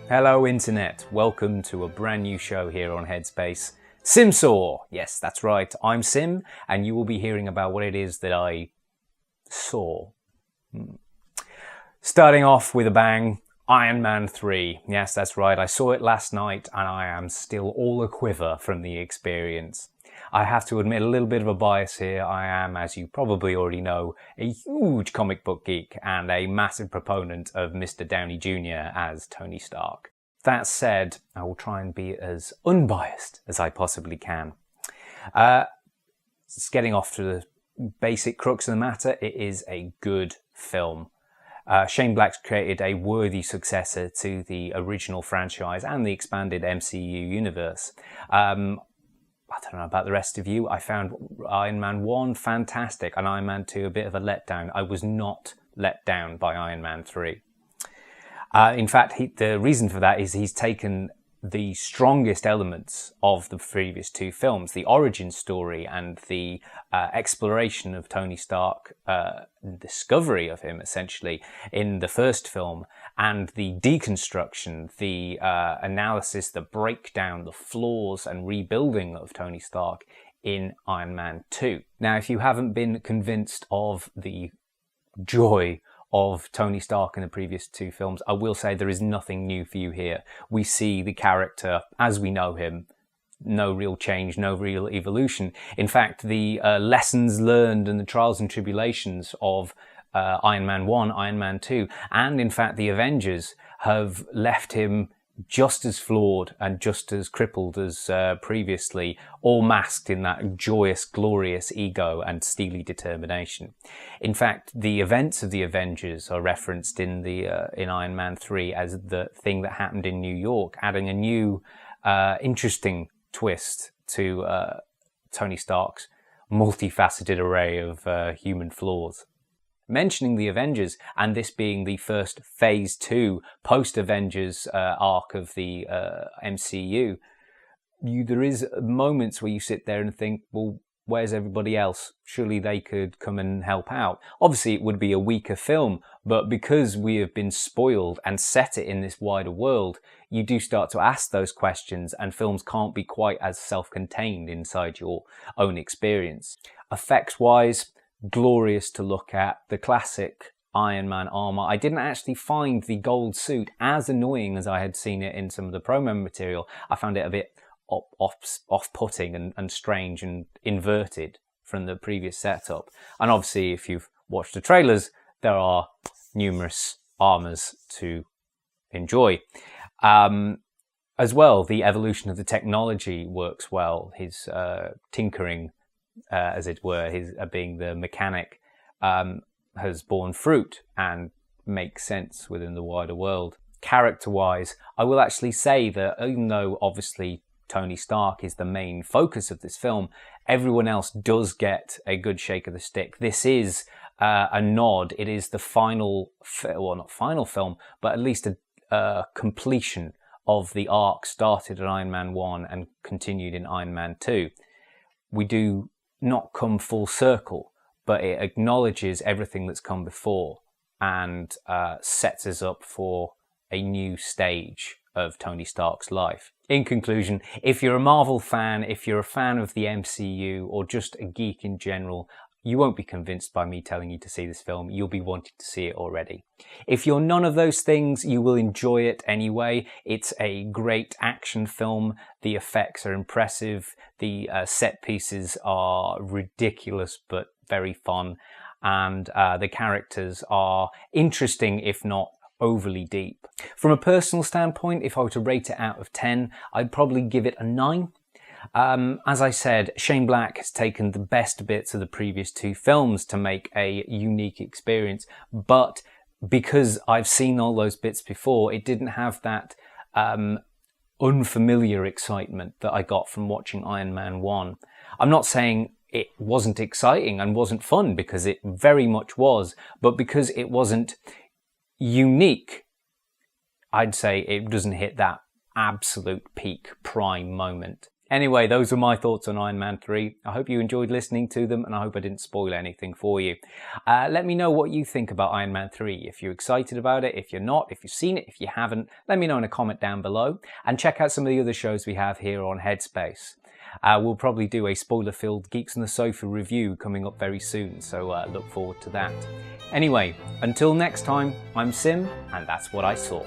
Hello Internet, welcome to a brand new show here on HeadSpace. SimSaw! Yes, that's right, I'm Sim, and you will be hearing about what it is that I saw. Starting off with a bang, Iron Man 3. Yes, that's right, I saw it last night and I am still all a-quiver from the experience. I have to admit a little bit of a bias here. I am, as you probably already know, a huge comic book geek and a massive proponent of Mr. Downey Jr. as Tony Stark. That said, I will try and be as unbiased as I possibly can. Just getting off to the basic crux of the matter, it is a good film. Shane Black's created a worthy successor to the original franchise and the expanded MCU universe. I don't know about the rest of you. I found Iron Man 1 fantastic and Iron Man 2 a bit of a letdown. I was not let down by Iron Man 3. In fact, the reason for that is he's taken the strongest elements of the previous two films, the origin story and the exploration of Tony Stark, discovery of him essentially in the first film, and the deconstruction, the analysis, the breakdown, the flaws and rebuilding of Tony Stark in Iron Man 2. Now, if you haven't been convinced of the joy of Tony Stark in the previous two films, I will say there is nothing new for you here. We see the character as we know him. No real change, no real evolution. In fact, the lessons learned and the trials and tribulations of Iron Man 1, Iron Man 2, and in fact the Avengers have left him just as flawed and just as crippled as previously, all masked in that joyous, glorious ego and steely determination. In fact, the events of the Avengers are referenced in Iron Man 3 as the thing that happened in New York, adding a new, interesting twist to Tony Stark's multifaceted array of human flaws. Mentioning the Avengers, and this being the first Phase 2 post-Avengers arc of the MCU, there is moments where you sit there and think, well, where's everybody else? Surely they could come and help out. Obviously, it would be a weaker film, but because we have been spoiled and set it in this wider world, you do start to ask those questions, and films can't be quite as self-contained inside your own experience. Effects-wise, glorious to look at. The classic Iron Man armor. I didn't actually find the gold suit as annoying as I had seen it in some of the promo material. I found it a bit off-putting and strange and inverted from the previous setup. And obviously, if you've watched the trailers, there are numerous armors to enjoy. As well, the evolution of the technology works well. His tinkering, as it were, his being the mechanic, has borne fruit and makes sense within the wider world. Character-wise, I will actually say that even though obviously Tony Stark is the main focus of this film, everyone else does get a good shake of the stick. This is a nod. It is the final, well, not final film, but at least a completion of the arc started in Iron Man 1 and continued in Iron Man 2. We do not come full circle, but it acknowledges everything that's come before and sets us up for a new stage of Tony Stark's life. In conclusion, if you're a Marvel fan, if you're a fan of the MCU, or just a geek in general, you won't be convinced by me telling you to see this film. You'll be wanting to see it already. If you're none of those things, you will enjoy it anyway. It's a great action film. The effects are impressive. The set pieces are ridiculous but very fun. And the characters are interesting, if not overly deep. From a personal standpoint, if I were to rate it out of 10, I'd probably give it a 9. As I said, Shane Black has taken the best bits of the previous two films to make a unique experience, but because I've seen all those bits before, it didn't have that unfamiliar excitement that I got from watching Iron Man 1. I'm not saying it wasn't exciting and wasn't fun, because it very much was, but because it wasn't unique, I'd say it doesn't hit that absolute peak prime moment. Anyway, those were my thoughts on Iron Man 3. I hope you enjoyed listening to them, and I hope I didn't spoil anything for you. Let me know what you think about Iron Man 3. If you're excited about it, if you're not, if you've seen it, if you haven't, let me know in a comment down below. And check out some of the other shows we have here on HeadSpace. We'll probably do a spoiler-filled Geeks on the Sofa review coming up very soon, so look forward to that. Anyway, until next time, I'm Sim, and that's what I saw.